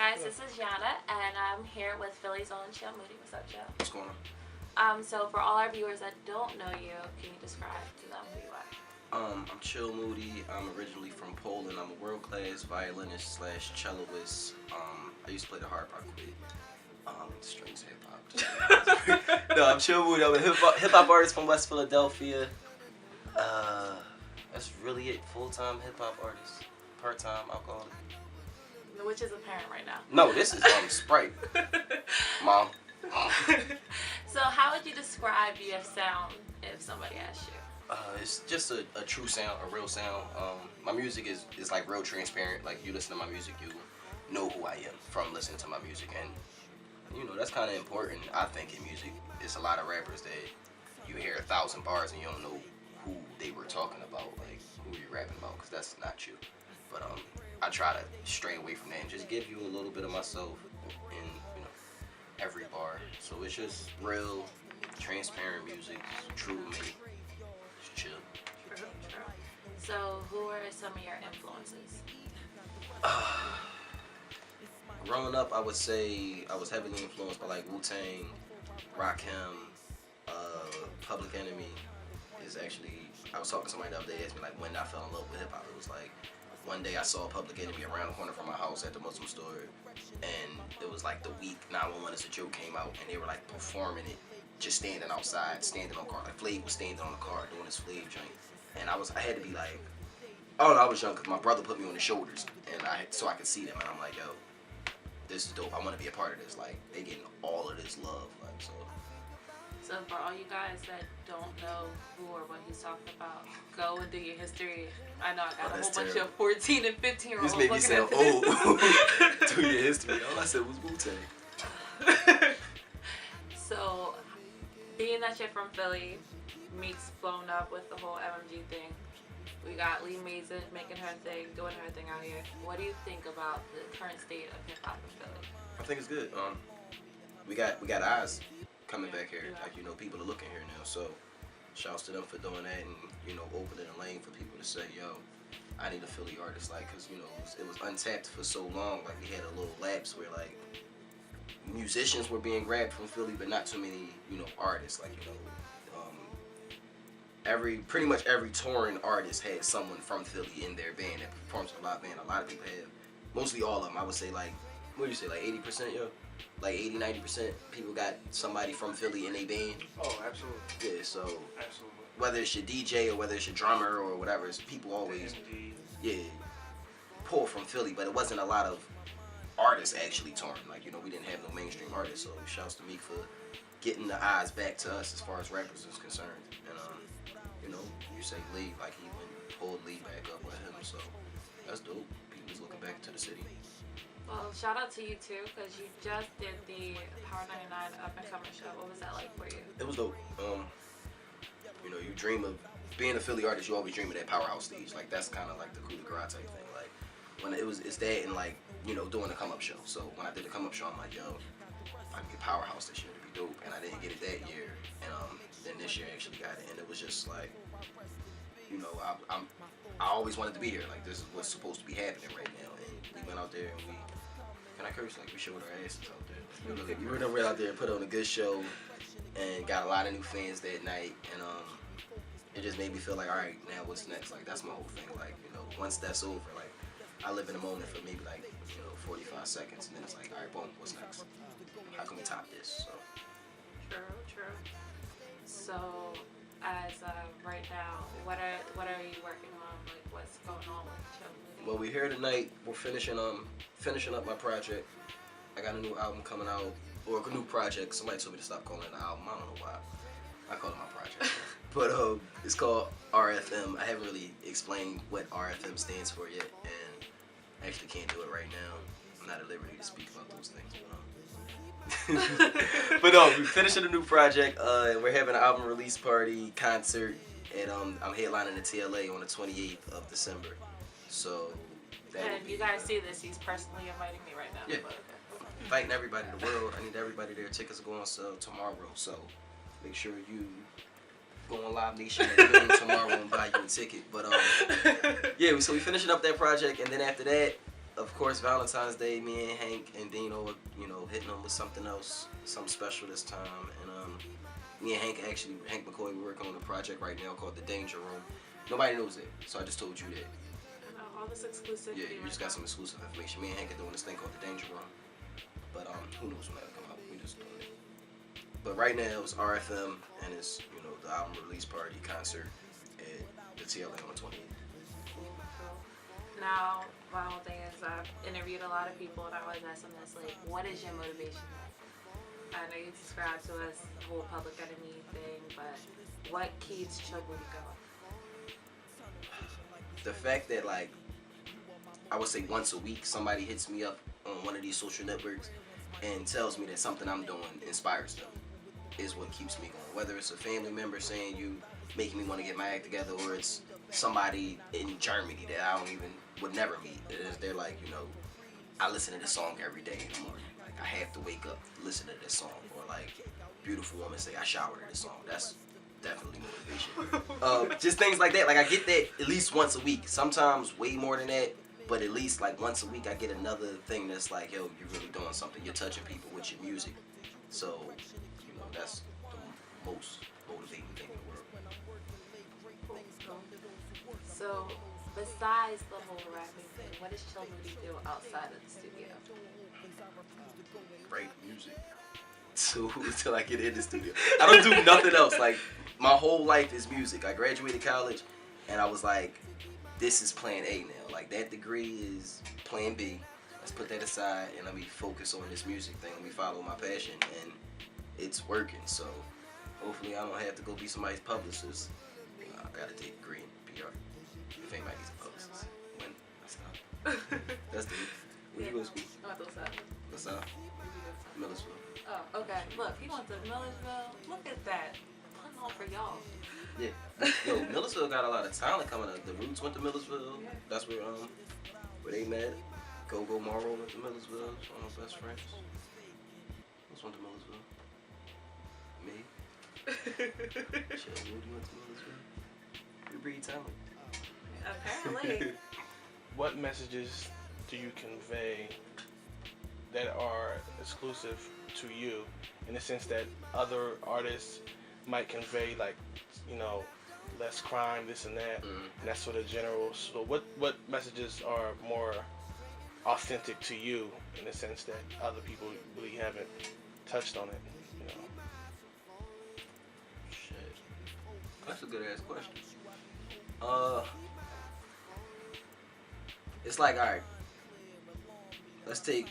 guys, this is Ayana, and I'm here with Philly's own Chill Moody. What's up, Joe? What's going on? So for all our viewers that don't know you, can you describe to them who you are? I'm Chill Moody. I'm originally from Poland. I'm a world-class violinist slash celloist. I used to play the harp. I quit. Strings hip hop. No, I'm Chill Moody. I'm a hip hop artist from West Philadelphia. That's really it. Full-time hip hop artist. Part-time alcoholic. Which is apparent right now. No, this is Sprite. Mom. So how would you describe your sound if somebody asked you? It's just a true sound, a real sound. My music is like real transparent. Like you listen to my music, you know who I am from listening to my music, and you know that's kind of important. I think in music, it's a lot of rappers that you hear 1,000 bars and you don't know who they were talking about, like who you're rapping about, because that's not you. But I try to stray away from that and just give you a little bit of myself in every bar. So it's just real, transparent music, true to me. Just chill. True. So who are some of your influences? Growing up, I would say I was heavily influenced by like Wu-Tang, Rakim, Public Enemy. Is actually, I was talking to somebody the other day, asked me like when I fell in love with hip hop. It was like one day I saw Public Enemy around the corner from my house at the Muslim store, and it was like the week 911 Is a Joke came out, and they were like performing it, just standing outside, standing on the car. Like Flav was standing on the car doing his Flav joint, and I had to be like, oh no, I was young because my brother put me on his shoulders, and so I could see them, and I'm like, yo, this is dope. I want to be a part of this. Like they getting all of this love, like so. So for all you guys that don't know who or what he's talking about, go and do your history. I know I got a whole bunch of 14 and 15-year-olds. This made me sound old. Do your history. All I said was Wu-Tang. So, being that you're from Philly, Meek's blown up with the whole MMG thing. We got Lee Mason making her thing, doing her thing out here. What do you think about the current state of hip hop in Philly? I think it's good. We got eyes coming back here. Like people are looking here now. So, shouts to them for doing that and opening a lane for people to say, yo, I need a Philly artist, like, cause it was untapped for so long. Like we had a little lapse where like musicians were being grabbed from Philly, but not too many artists. Like pretty much every touring artist had someone from Philly in their band that performs a live band. A lot of people have, mostly all of them. I would say like, what do you say, like 80%, yo? Like 80-90% people got somebody from Philly in their band. Oh, absolutely. Yeah, so absolutely. Whether it's your DJ or whether it's your drummer or whatever, it's people always pull from Philly, but it wasn't a lot of artists actually touring. Like we didn't have no mainstream artists. So shouts to Meek for getting the eyes back to us as far as rappers is concerned. And you say Lee, like he went and pulled Lee back up with him, so that's dope. People's looking back to the city. Well, shout out to you too, because you just did the Power 99 Up and Comer show. What was that like for you? It was dope. You dream of being a Philly artist. You always dream of that powerhouse stage. Like that's kind of like the coup de grace type thing. Like when it's that and like doing the come up show. So when I did the come up show, I'm like, yo, if I can get powerhouse this year, it'd be dope. And I didn't get it that year, and then this year I actually got it, and it was just like, I always wanted to be here. Like this is what's supposed to be happening right now, and we went out there and we. Can I curse? Like we showed our asses out there. We went out there and put on a good show, and got a lot of new fans that night, and it just made me feel like, all right, now what's next? Like that's my whole thing. Like once that's over, like I live in a moment for maybe like 45 seconds, and then it's like, all right, boom, what's next? How can we top this? So. True. So, as right now, what are you working on? Like what's going on with Chill Moody? Well, we're here tonight. We're finishing up my project. I got a new album coming out, or a new project. Somebody told me to stop calling it an album. I don't know why. I call it my project. But it's called RFM. I haven't really explained what RFM stands for yet, and I actually can't do it right now. I'm not at liberty to speak about those things. But no, we're finishing a new project. We're having an album release party concert, and I'm headlining the TLA on the 28th of December. So. And you guys see this, he's personally inviting me right now. Yeah. But okay. Inviting everybody in the world. I need everybody there. Tickets are going on sale tomorrow, so make sure you go on Live Nation tomorrow and buy you a ticket. But yeah, so we finishing up that project, and then after that, of course, Valentine's Day, me and Hank and Dino were, hitting them with something else, something special this time. And me and Hank McCoy, we're working on a project right now called The Danger Room. Nobody knows it, so I just told you that. I know, all this exclusive. Yeah, you just got some exclusive information. Me and Hank are doing this thing called The Danger Room. But who knows when that'll come out? We just doing it. But right now it's RFM and it's the album release party concert at the TLA on the 28th. Now, my whole thing is I've interviewed a lot of people and I always ask them this, like, what is your motivation? I know you subscribe to us, the whole Public Enemy thing, but what keeps Chill Moody going? The fact that, like, I would say once a week somebody hits me up on one of these social networks and tells me that something I'm doing inspires them is what keeps me going. Whether it's a family member saying you making me want to get my act together, or it's somebody in Germany that I would never meet. They're like, I listen to this song every day in the morning. Like, I have to wake up, listen to this song. Or like, beautiful woman say I shower to this song. That's definitely motivation. Just things like that. Like, I get that at least once a week. Sometimes way more than that. But at least like once a week I get another thing that's like, yo, you're really doing something. You're touching people with your music. So, that's the most motivating thing in the world. So, besides the whole rapping thing, what does Chill Moody do outside of the studio? Write music. Till I get in the studio. I don't do nothing else. Like, my whole life is music. I graduated college and I was like, this is plan A now. Like, that degree is plan B. Let's put that aside and let me focus on this music thing. Let me follow my passion, and it's working. So hopefully I don't have to go be somebody's publicist. I gotta take a degree in PR. If anybody gets a publicist, when I stop. That's the. Where you go to school? What's up? Millersville. Oh, okay. Look, he went to Millersville. Look at that. Putting on for y'all. Yeah. Yo, Millersville got a lot of talent coming up. The Roots went to Millersville. That's where they met. Go Morrow went to Millersville. One of my best friends. Who's went to Millersville? Me. Chill Moody went to Millersville. We breed talent. Apparently. What messages do you convey that are exclusive to you, in the sense that other artists might convey, like, less crime, this and that, and that's sort of general. So what messages are more authentic to you, in the sense that other people really haven't touched on it? Shit. That's a good ass question. It's like, alright, let's take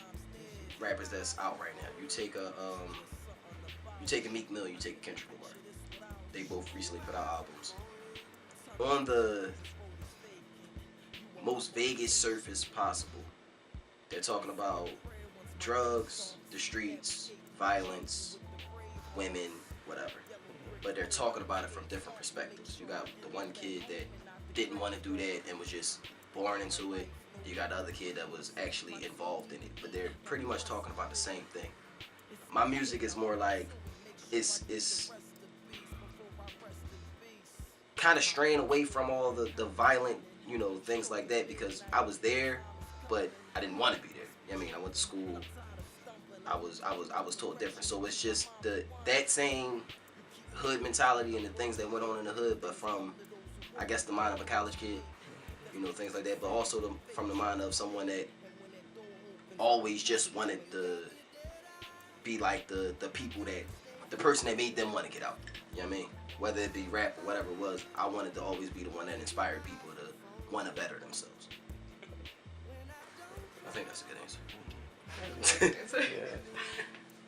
rappers that's out right now. You take a Meek Mill, you take a Kendrick Lamar. They both recently put out albums. On the most vaguest surface possible, they're talking about drugs, the streets, violence, women, whatever. But they're talking about it from different perspectives. You got the one kid that didn't want to do that and was just born into it. You got the other kid that was actually involved in it. But they're pretty much talking about the same thing. My music is more like, it's kind of straying away from all the violent, things like that, because I was there, but I didn't want to be there. I mean, I went to school. I was told different. So it's just that same hood mentality and the things that went on in the hood, but from, I guess, the mind of a college kid, things like that. But also from the mind of someone that always just wanted to be like the people that, the person that made them want to get out. You know what I mean? Whether it be rap or whatever it was, I wanted to always be the one that inspired people to want to better themselves. I think that's a good answer.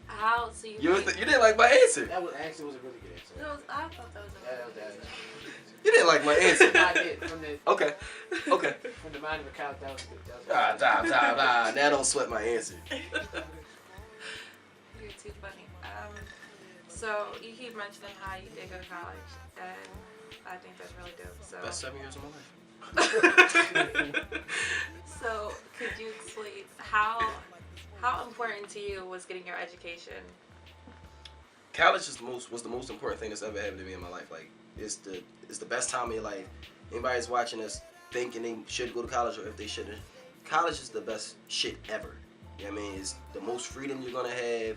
How so you didn't like my answer. That was a really good answer. I thought that was You didn't like my answer. I did. Okay. From the mind of a couch, that was good. Now don't sweat my answer. You're too funny. So you keep mentioning how you did go to college, and I think that's really dope. So Best 7 years of my life. So could you explain how important to you was getting your education? College was the most important thing that's ever happened to me in my life. Like, it's the best time of your life. Anybody's watching us thinking they should go to college or if they shouldn't, college is the best shit ever. You know what I mean? It's the most freedom you're gonna have.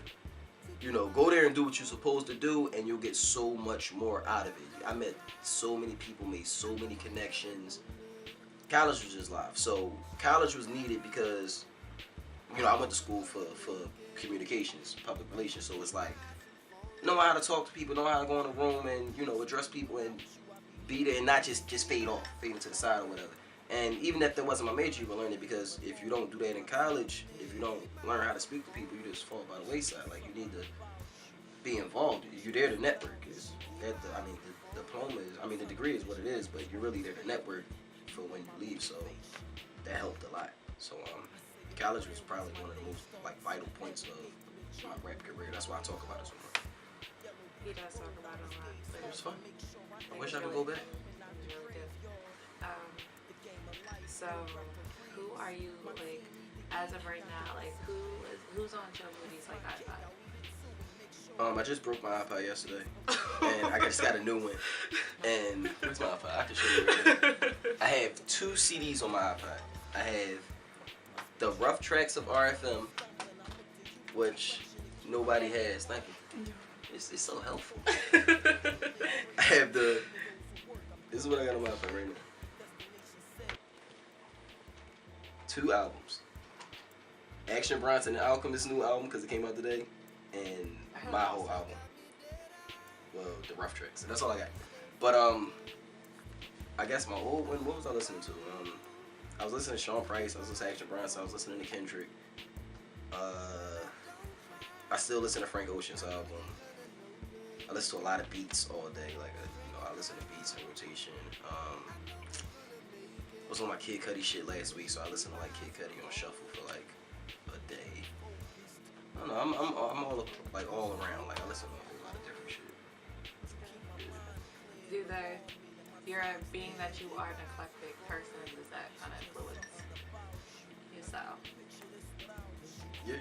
You know, go there and do what you're supposed to do, and you'll get so much more out of it. I met so many people, made so many connections. College was just life. So college was needed because, you know, I went to school for communications, public relations. So it's like, know how to talk to people, know how to go in a room and, you know, address people and be there and not just fade into the side or whatever. And even if that wasn't my major, you would learn it, because if you don't do that in college, if you don't learn how to speak to people, you just fall by the wayside. Like, you need to be involved. You're there to network. The diploma is, the degree is what it is, but you're really there to network for when you leave. So that helped a lot. So college was probably one of the most like vital points of my rap career. That's why I talk about it so much. He does talk about it a lot. But It was fun. I wish I could go back. You really do. So who are you, like, as of right now, like, who's on Joe Moody's like iPod? I just broke my iPod yesterday, and I just got a new one. And where's my iPod? I can show you right now. I have 2 CDs on my iPod. I have the rough tracks of RFM, which nobody has. Thank you. It's so helpful. I have this is what I got on my iPod right now. 2 albums. Action Bronson and Alchemist's new album, because it came out today, and my whole album. Well, the rough tracks. And that's all I got. But I guess my old one, what was I listening to? I was listening to Sean Price, I was listening to Action Bronson, I was listening to Kendrick. I still listen to Frank Ocean's album. I listen to a lot of beats all day. I listen to beats in rotation. I was on my Kid Cudi shit last week, so I listened to like Kid Cudi on shuffle for like a day. I don't know. I'm all around. Like, I listen to a whole lot of different shit. Being that you are an eclectic person, does that kind of influence your style? Yeah.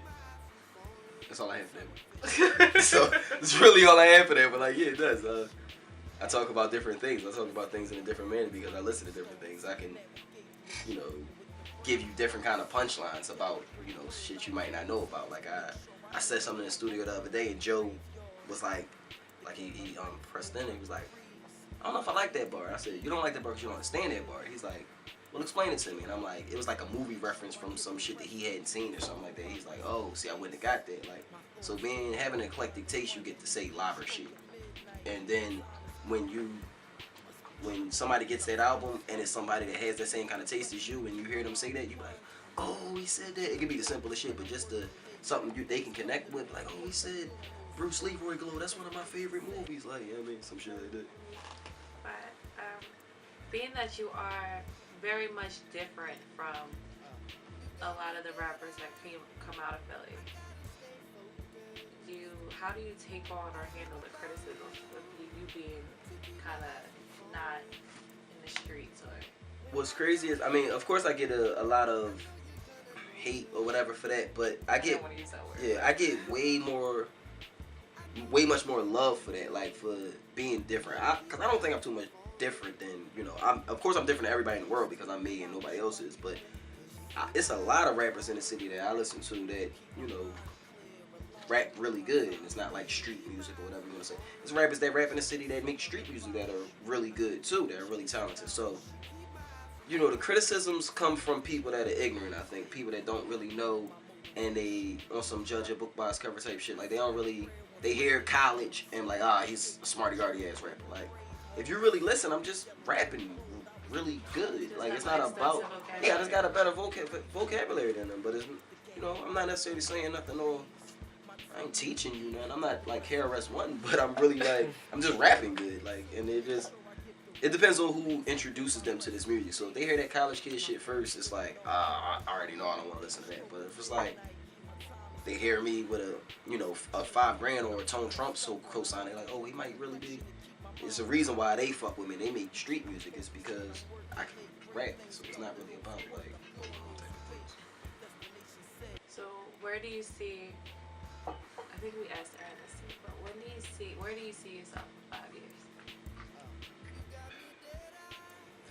That's all I have for that. So that's really all I have for that. But like, yeah, it does. I talk about different things. I talk about things in a different manner because I listen to different things. I can, you know, give you different kind of punchlines about, you know, shit you might not know about. Like I said something in the studio the other day, and Joe was like he pressed in and he was like, I don't know if I like that bar. I said, you don't like that bar because you don't understand that bar. He's like, well, explain it to me. And I'm like, it was like a movie reference from some shit that he hadn't seen or something like that. He's like, oh, see, I wouldn't have got that. Like, so having an eclectic taste, you get to say live or shit. And then when somebody gets that album and it's somebody that has that same kind of taste as you, and you hear them say that, you be like, oh, he said that. It could be the simplest shit, but just something they can connect with. Like, oh, he said Bruce Leroy Glow. That's one of my favorite movies. Like, you know what I mean? Some shit like that. But being that you are very much different from a lot of the rappers that come out of Philly, how do you take on or handle the criticism of you being kind of not in the streets? Or what's crazy is, of course I get a lot of hate or whatever for that, but I don't want to use that word. Yeah, I get way much more love for that, like for being different. Because I don't think I'm too much different than, you know, of course I'm different than everybody in the world because I'm me and nobody else is, but it's a lot of rappers in the city that I listen to that, you know, rap really good, and it's not like street music or whatever you want to say. It's rappers that rap in the city that make street music that are really good too, that are really talented. So, you know, the criticisms come from people that are ignorant, I think. People that don't really know, and they on some judge a book by its cover type shit. Like, they hear college and like, he's a smarty-garty ass rapper. Like, if you really listen, I'm just rapping really good. Like, it's not about, I just got a better vocabulary than them, but it's, you know, I'm not necessarily saying nothing or I ain't teaching you nothing. I'm not like KRS-One, but I'm really like, I'm just rapping good. Like, and it depends on who introduces them to this music. So if they hear that college kid shit first, it's like, I already know I don't want to listen to that. But if it's like, they hear me with a $5,000 or a Tone Trump co-sign, they're like, oh, he might really be. It's a reason why they fuck with me. They make street music. It's because I can rap. So it's not really about like type of things. So where do you see? I think we asked Aaron this too, but where do you see yourself in 5 years?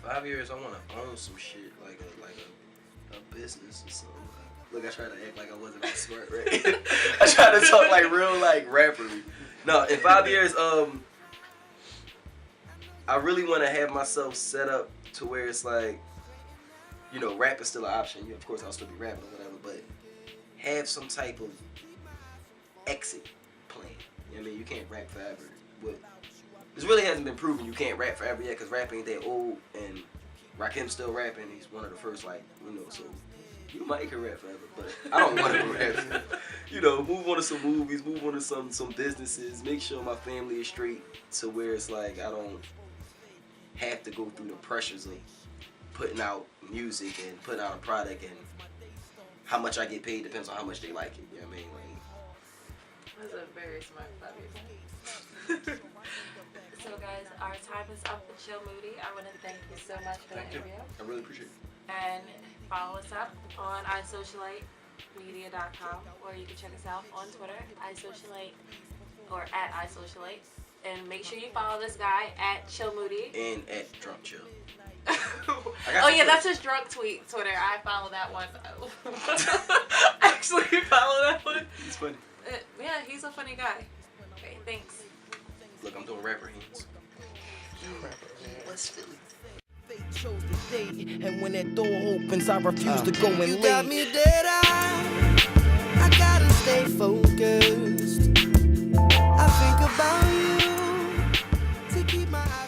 5 years, I want to own some shit, like a business or something. Look, I tried to act like I wasn't that smart, right? I tried to talk like real, like rappery. No, in 5 years, I really want to have myself set up to where it's like, you know, rap is still an option. Of course, I'll still be rapping or whatever, but have some type of exit plan. You know what I mean? You can't rap forever. Well, this really hasn't been proven you can't rap forever yet, because rap ain't that old, and Rakim's still rapping. He's one of the first, like, you know, so you might can rap forever, but I don't want to rap. You know, move on to some movies, move on to some businesses, make sure my family is straight to where it's like I don't have to go through the pressures of putting out music and putting out a product, and how much I get paid depends on how much they like it. You know what I mean? Like, That's a very smart 5 years. So guys, our time is up with Chill Moody. I want to thank you so much for the interview. I really appreciate it. And follow us up on iSocialiteMedia.com, or you can check us out on Twitter, iSocialite, or at iSocialite. And make sure you follow this guy at Chill Moody. And at Drunk Chill. Oh yeah, that's his drunk Twitter. I follow that one. Actually, follow that one. It's funny. Yeah, he's a funny guy. Okay, thanks. Look, I'm doing rapper hands. West Philly. Fate chose the day, and when that door opens, I refuse to go and You leave. got me dead eye. I gotta stay focused. I think about you to keep my eyes.